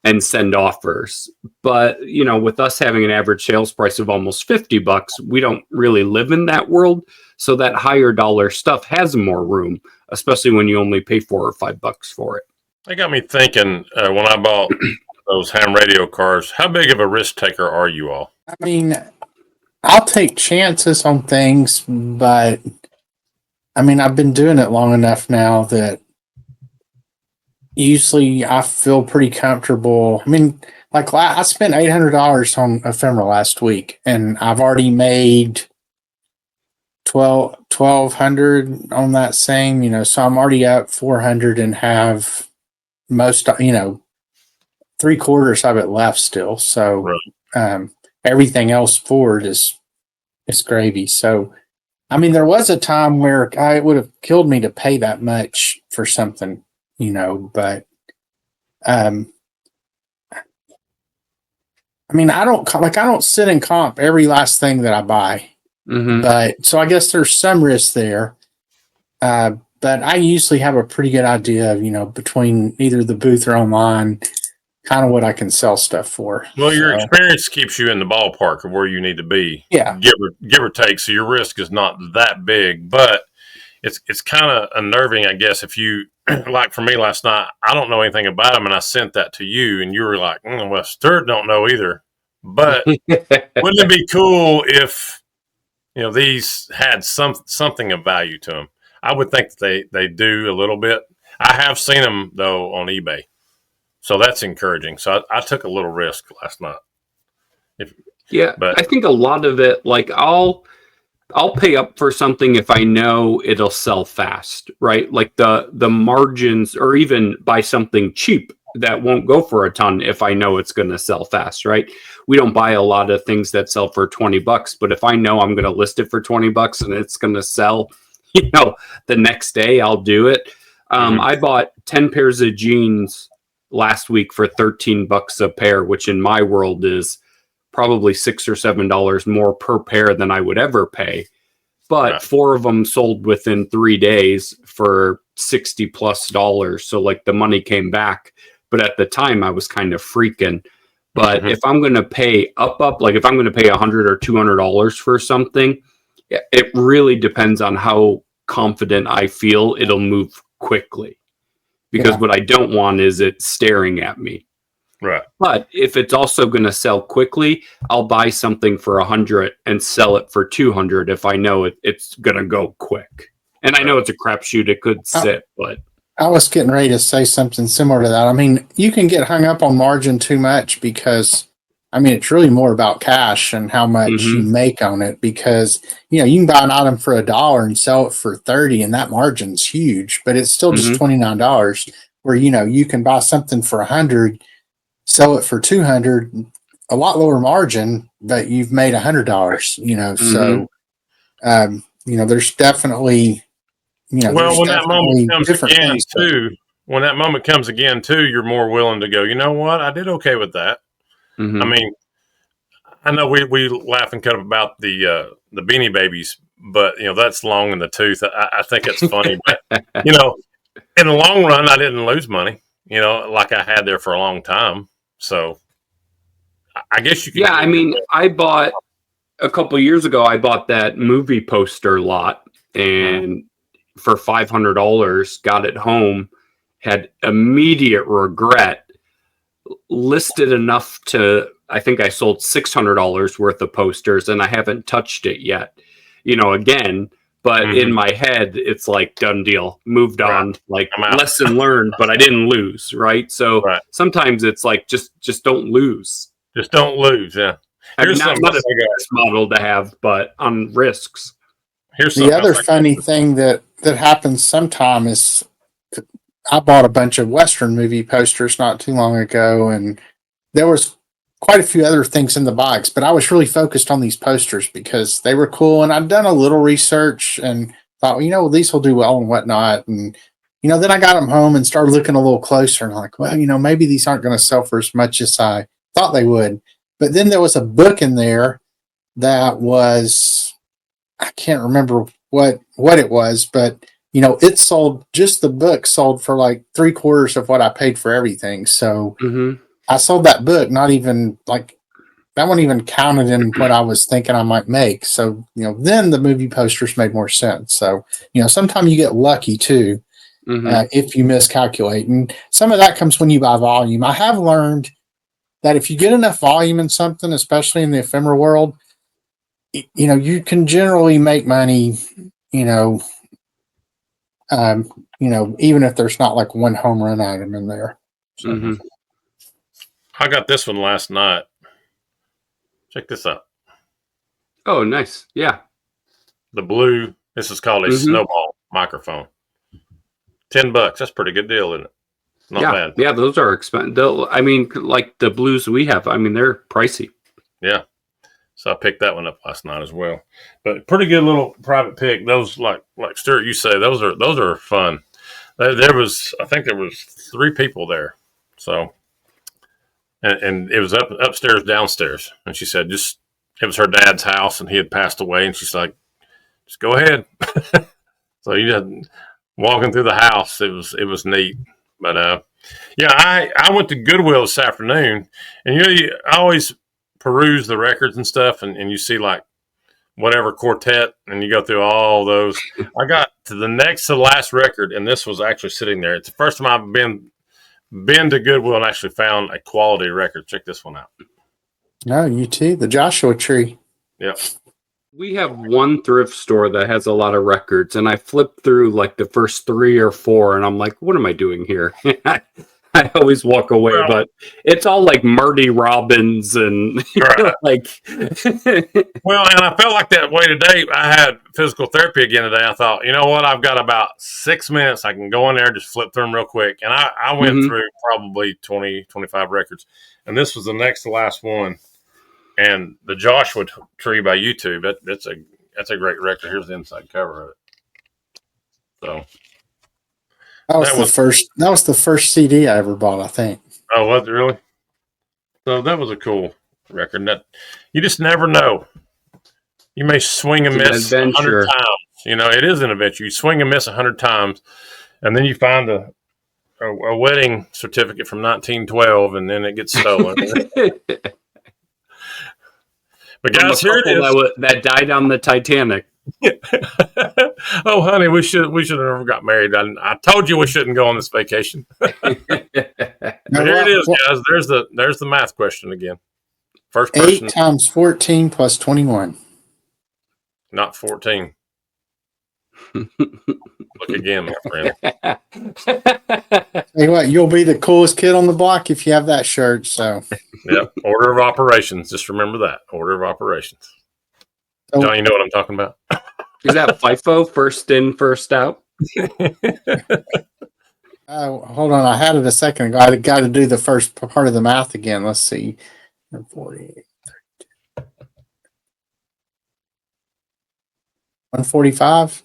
and send offers. But, with us having an average sales price of almost $50, we don't really live in that world. So that higher dollar stuff has more room, especially when you only pay $4 or $5 for it. That got me thinking, when I bought those ham radio cars, how big of a risk taker are you all? I mean, I'll take chances on things, but I mean, I've been doing it long enough now that usually I feel pretty comfortable. I mean, like, I spent $800 on ephemera last week, and I've already made $1,200 on that same, so I'm already up $400 and have most, 3/4 of it left still. So, everything else forward is gravy. So, I mean, there was a time where it would have killed me to pay that much for something, but, I mean, I don't sit and comp every last thing that I buy. But so I guess there's some risk there. But I usually have a pretty good idea of, between either the booth or online, kind of what I can sell stuff for. Well, your experience keeps you in the ballpark of where you need to be. Yeah. Give or take. So your risk is not that big, but it's kind of unnerving, I guess, if you, like for me last night, I don't know anything about them, and I sent that to you, and you were like, well, Sturt don't know either. But wouldn't it be cool if, these had something of value to them? I would think that they do a little bit. I have seen them, though, on eBay. So that's encouraging. So I took a little risk last night. But I think a lot of it, like, I'll pay up for something if I know it'll sell fast, right? Like the margins, or even buy something cheap that won't go for a ton if I know it's going to sell fast, right? We don't buy a lot of things that sell for $20, but if I know I'm going to list it for $20 and it's going to sell, the next day, I'll do it. I bought 10 pairs of jeans last week for $13 a pair, which in my world is probably $6 or $7 more per pair than I would ever pay. But 4 of them sold within 3 days for $60+. So like the money came back. But at the time I was kind of freaking. But if I'm going to pay up, like if I'm going to pay $100 or $200 for something, it really depends on how confident I feel it'll move quickly. Because what I don't want is it staring at me. Right. But if it's also going to sell quickly, I'll buy something for $100 and sell it for $200 if I know it's going to go quick. And I know it's a crapshoot. It could sit, but I was getting ready to say something similar to that. I mean, you can get hung up on margin too much because, I mean, it's really more about cash and how much you make on it because, you know, you can buy an item for $1 and sell it for 30 and that margin's huge, but it's still just $29 where, you know, you can buy something for 100, sell it for 200, a lot lower margin, but you've made $100, you know, so, you know, there's definitely, you know, well, when that moment comes again too, when that moment comes again too, you're more willing to go, you know what? I did okay with that. I mean, I know we laugh and cut up about the Beanie Babies, but you know, that's long in the tooth. I think it's funny, but you know, in the long run, I didn't lose money, you know, like I had there for a long time. So I guess you could. Yeah. I mean, I bought a couple years ago, I bought that movie poster lot and for $500, got it home, had immediate regret, listed enough to, I think I sold $600 worth of posters and I haven't touched it yet, you know, again, but in my head, it's like done deal, moved on, like lesson learned, but I didn't lose. Right. So sometimes it's like, just don't lose. Just don't lose. Yeah. Here's not a business model to have, but on risks. Here's the other funny thing that happens sometime is I bought a bunch of Western movie posters not too long ago, and there was quite a few other things in the box, but I was really focused on these posters because they were cool, and I'd done a little research and thought, well, you know, these will do well and whatnot, and you know, then I got them home and started looking a little closer, and I'm like, well, you know, maybe these aren't going to sell for as much as I thought they would. But then there was a book in there that was, I can't remember what it was, but you know, it sold, just the book sold for like 3/4 of what I paid for everything. So I sold that book, not even like, that wasn't even counted in what I was thinking I might make. So, you know, then the movie posters made more sense. So, you know, sometimes you get lucky too, if you miscalculate. And some of that comes when you buy volume. I have learned that if you get enough volume in something, especially in the ephemera world, you know, you can generally make money, you know, even if there's not like one home run item in there. So. I got this one last night. Check this out. Oh, nice. Yeah. The blue, this is called a snowball microphone. $10. That's a pretty good deal, isn't it? Not bad. Yeah, those are expensive. I mean, like the blues we have, I mean, they're pricey. Yeah. So I picked that one up last night as well. But pretty good little private pick. Those, like Stewart, you say, those are fun. I think there was 3 people there. So, and it was upstairs, downstairs. And she said, it was her dad's house and he had passed away. And she's like, just go ahead. So you just walking through the house, it was neat. But yeah, I went to Goodwill this afternoon, and you always peruse the records and stuff, and you see like whatever quartet, and you go through all those. I got to the next to the last record, and this was actually sitting there. It's the first time I've been to Goodwill and actually found a quality record. Check this one out. No, you too. The Joshua Tree. Yep. We have one thrift store that has a lot of records, and I flipped through like the first 3 or 4, and I'm like, what am I doing here? I always walk away, but it's all like Marty Robbins and like. Well, and I felt like that way today. I had physical therapy again today. I thought, you know what? I've got about 6 minutes. I can go in there and just flip through them real quick. And I went through probably 20, 25 records, and this was the next to last one. And the Joshua Tree by YouTube, that's a great record. Here's the inside cover of it. So that was the first CD I ever bought, I think. Oh, was it really? So that was a cool record. That you just never know. You may swing and miss 100 times. You know, it is an adventure. You swing and miss 100 times, and then you find a wedding certificate from 1912, and then it gets stolen. But guys, here it is. That died on the Titanic. Oh, honey, we should have never got married. I told you we shouldn't go on this vacation. But here it is, guys. There's the math question again. First person. 8 times 14 plus 21. Not 14. Look again, my friend. Tell you what, you'll be the coolest kid on the block if you have that shirt. So, Yep. Order of operations. Just remember that. Order of operations. Oh. Johnny, you know what I'm talking about? Is that FIFO? First in, first out? hold on. I had it a second ago. I got to do the first part of the math again. Let's see. 148. 145.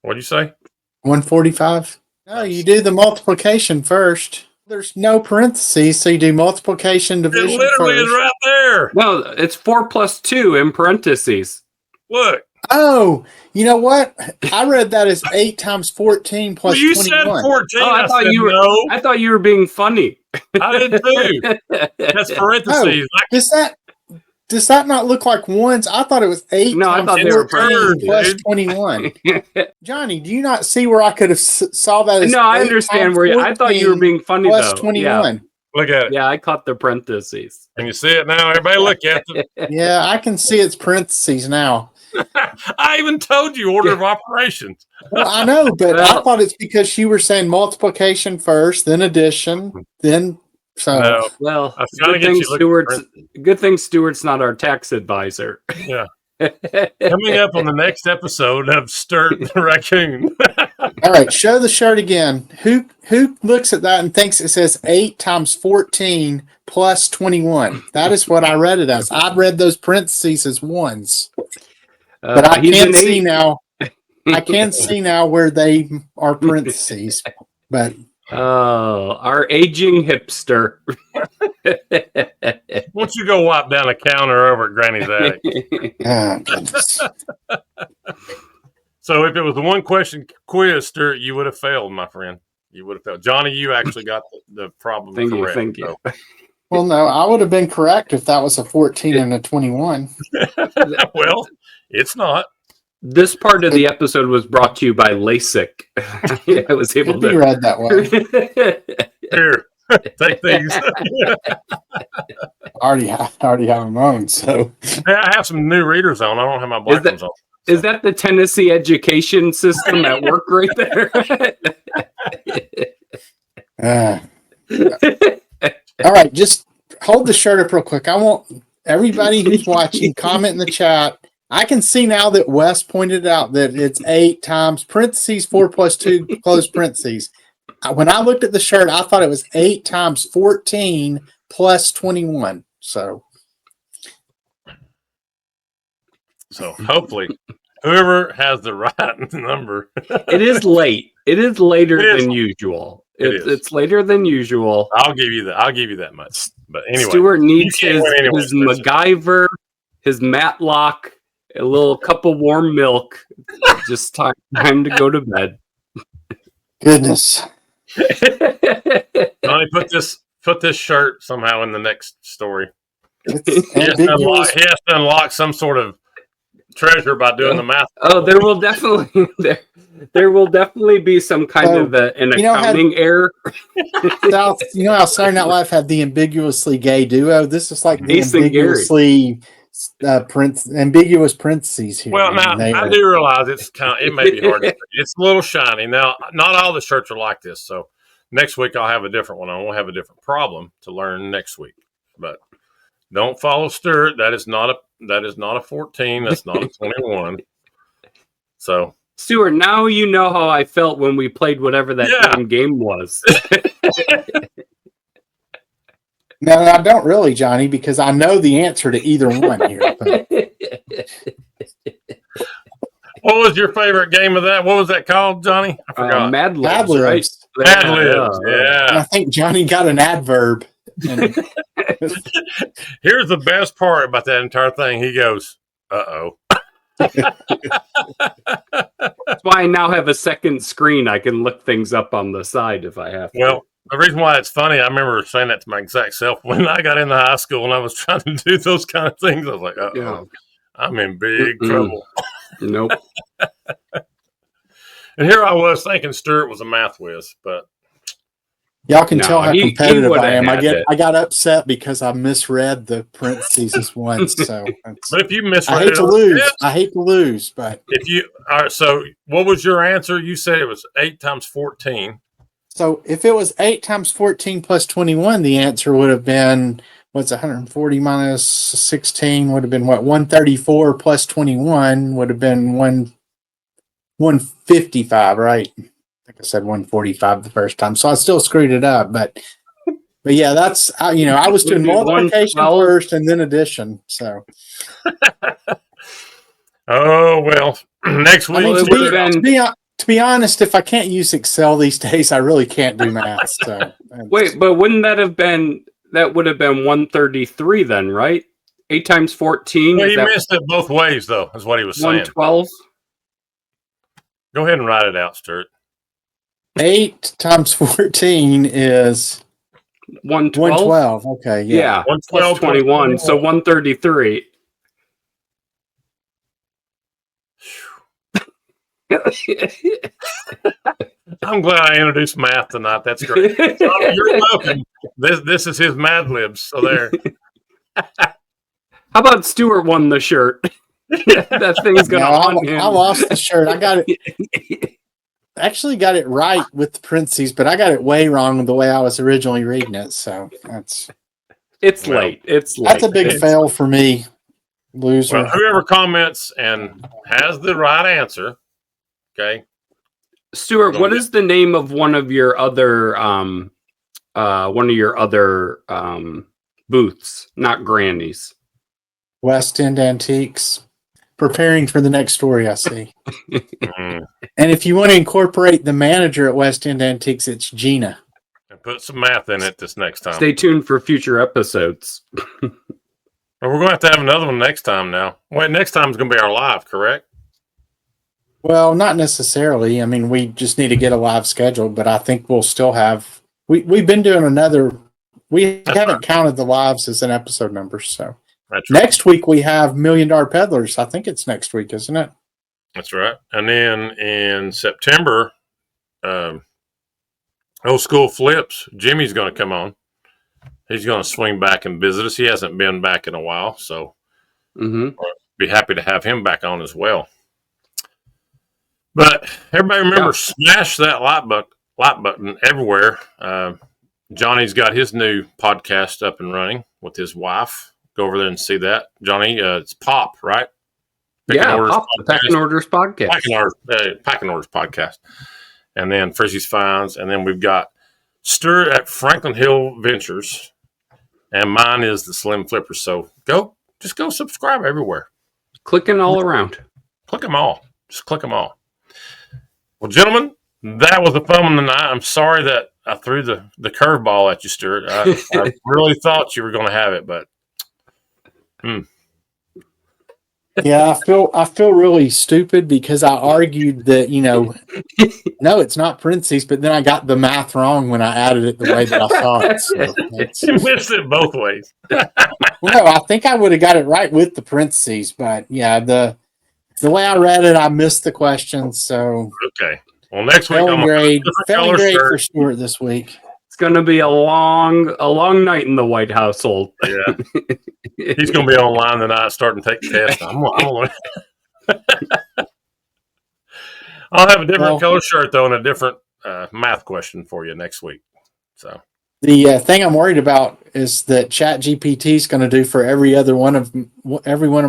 What'd you say? 145. No, you do the multiplication first. There's no parentheses, so you do multiplication It division literally first. is right there. No, it's 4 plus 2 in parentheses. Look. Oh, you know what? I read that as 8 times 14 plus Well, you 21. said 14. Oh, I thought said you were. no. I thought you were being funny. I did too. That's parentheses. Does that not look like ones? I thought it was 8 No, I times thought they were 14 plus dude. 21. Johnny, do you not see where I could have saw that as No, I 8 understand times where you. I thought you were 14 being funny plus though. 21? Look at it. Yeah, I caught the parentheses. Can you see it now? Everybody look at it. Yeah, I can see its parentheses now. I even told you order of operations. Well, I know, but I thought it's because you were saying multiplication first, then addition, then so. No. Well, I was trying to get you good thing Stewart's not our tax advisor. Yeah. Coming up on the next episode of Sturt the Raccoon. All right, show the shirt again. Who looks at that and thinks it says 8 times 14 plus 21? That is what I read it as. I read those parentheses as ones. But I can see now. I can see now where they are parentheses. But our aging hipster. Once you go wipe down a counter over at Granny's attic. oh, goodness. So if it was the one question quiz, Sturt, you would have failed, my friend. You would have failed. Johnny, you actually got the problem correct. Thank you. Well, no, I would have been correct if that was a 14 and a 21. Well, it's not. This part of the episode was brought to you by LASIK. I was able to read that way. Here, take these. I already have them on. So I have some new readers on. I don't have my black ones on. Is that the Tennessee education system at work right there? All right, just hold the shirt up real quick. I want everybody who's watching comment in the chat. I can see now that Wes pointed out that it's 8 times parentheses 4 plus 2 close parentheses. When I looked at the shirt, I thought it was 8 times 14 plus 21. So hopefully, whoever has the right number. It is late. It is later than usual. It's later than usual. I'll give you that. I'll give you that much. But anyway, Stewart needs his MacGyver, his Matlock, a little cup of warm milk. Just time to go to bed. Goodness. Johnny, put this shirt somehow in the next story. He has to unlock some sort of treasure by doing the math. Oh, there will definitely be some kind of an accounting error. How Saturday Night Live had the ambiguously gay duo. This is like the ambiguously ambiguous parentheses here. Well, now I do realize it may be hard to see. It's a little shiny. Now, not all the shirts are like this, so next week I'll have a different one. I will have a different problem to learn next week. But don't follow Sturt. That is not a 14. That's not a 21. So, Stewart, now you know how I felt when we played whatever that game was. No, I don't really, Johnny, because I know the answer to either one here. But. What was your favorite game of that? What was that called, Johnny? I forgot. Mad Libs, right? Mad Libs, yeah. And I think Johnny got an adverb. Here's the best part about that entire thing. He goes, "Uh-oh." That's why I now have a second screen. I can look things up on the side if I have to. Well, the reason why it's funny, I remember saying that to my exact self when I got into high school and I was trying to do those kind of things. I was like, uh-oh, I'm in big trouble. Nope. And here I was thinking Stewart was a math whiz, but Y'all can No, tell how he competitive would've I am. had it. I got upset because I misread the parentheses once. So But if you misread I hate to lose. yes. I hate to lose, but If you all right, so what was your answer? You said it was 8 times 14. so if it was 8 times 14 plus 21, the answer would have been what's 140 minus 16 would have been what 134 plus 21 would have been 155, right? I think I said 145 the first time, so I still screwed it up. But yeah, that's I was doing multiplication 112. first and then addition. So Oh well, next week. I mean, Well, it would've been- to be honest, if I can't use Excel these days, I really can't do math. So Wait, but wouldn't that have been? That would have been 133 then, right? 8 times 14. Well, is he that missed it both ways, though. Is what he was saying. 112? Go ahead and write it out, Sturt. 8 times 14 is 112. 112. Okay, Yeah, 112 plus 21, so 133. I'm glad I introduced math tonight. That's great. You're welcome. This is his Mad Libs. So there. How about Stewart won the shirt? That thing's gonna haunt him. I lost the shirt. I got it. Actually got it right with the parentheses, but I got it way wrong the way I was originally reading it. So It's late. It's late. that's a big fail for me, loser. Well, whoever comments and has the right answer, okay. Stuart, what is the name of one of your other booths? Not Granny's. West End Antiques. Preparing for the next story, I see. Mm. And if you want to incorporate the manager at West End Antiques, it's Gina. And put some math in it this next time. Stay tuned for future episodes. Well, we're going to have another one next time now. Wait, next time is going to be our live, correct? Well, not necessarily. I mean, we just need to get a live schedule, but I think we'll still have. We've been doing another. We haven't counted the lives as an episode number, so. That's right. Next week we have $1 Million Peddlers. I think it's next week, isn't it? That's right. And then in September, Old School Flips, Jimmy's going to come on. He's going to swing back and visit us. He hasn't been back in a while, so be happy to have him back on as well. But everybody remember, smash that like button everywhere. Johnny's got his new podcast up and running with his wife. Go over there and see that. Johnny, it's Pop, right? Pop, the Packing Orders Podcast. Packing Orders Podcast. And then Frizzy's Finds. And then we've got Sturt at Franklin Hill Ventures. And mine is the Slim Flippers. So just go subscribe everywhere. Clicking all around. Click them all. Just click them all. Well, gentlemen, that was a fun one tonight. I'm sorry that I threw the curveball at you, Sturt. I really thought you were going to have it, but Yeah, I feel really stupid because I argued that, no, it's not parentheses, but then I got the math wrong when I added it the way that I saw it. So you missed it both ways. No, I think I would have got it right with the parentheses, but yeah, the way I read it, I missed the question. So okay. Well, next week failing grade shirt. for Stewart this week. It's going to be a long night in the White household. Yeah, he's going to be online tonight, starting to take the test. I'll have a different color shirt though, and a different math question for you next week. So the thing I'm worried about is that ChatGPT is going to do for every one of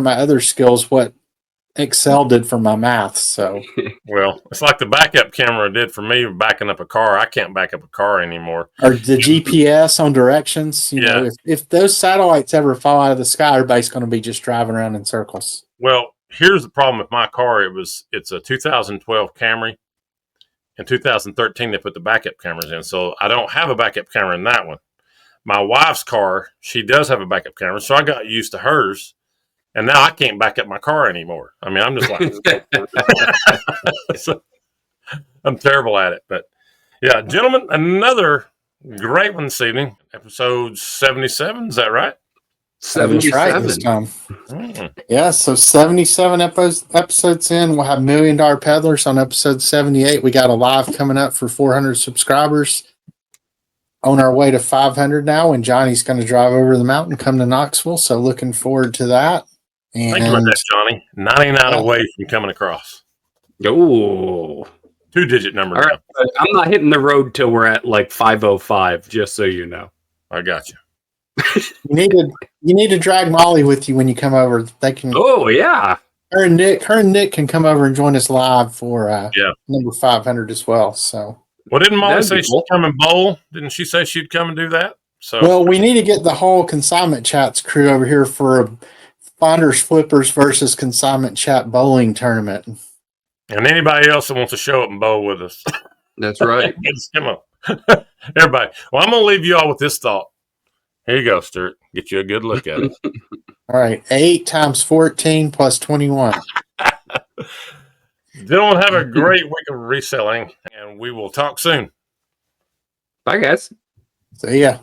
my other skills what Excel did for my math. So, well, it's like the backup camera did for me backing up a car. I can't back up a car anymore. Or the GPS on directions. You know, if those satellites ever fall out of the sky, everybody's going to be just driving around in circles. Well, here's the problem with my car. It's a 2012 Camry. In 2013, they put the backup cameras in, so I don't have a backup camera in that one. My wife's car, she does have a backup camera, so I got used to hers. And now I can't back up my car anymore. I mean, I'm just like, so, I'm terrible at it. But yeah, gentlemen, another great one this evening. Episode 77, is that right? 77. Right this time. Yeah, so 77 episodes in. We'll have $1 Million Peddlers on episode 78. We got a live coming up for 400 subscribers. on our way to 500 now, and Johnny's going to drive over the mountain, come to Knoxville. So looking forward to that. And think about that, Johnny. 99 away from coming across. Oh, 2-digit number. All right. I'm not hitting the road till we're at like 505, just so you know. I got you. You need to drag Molly with you when you come over. They can. Oh yeah. Her and Nick can come over and join us live for number 500 as well. So. Well, didn't Molly say she'd come and bowl? Didn't she say she'd come and do that? So. Well, we need to get the whole Consignment Chats crew over here for a Finders Flippers versus Consignment Chat bowling tournament. And anybody else that wants to show up and bowl with us. That's right. Just come on. Everybody. Well, I'm going to leave you all with this thought. Here you go, Sturt. Get you a good look at it. All right. 8 times 14 plus 21. Gentlemen, have a great week of reselling, and we will talk soon. Bye, guys. See ya.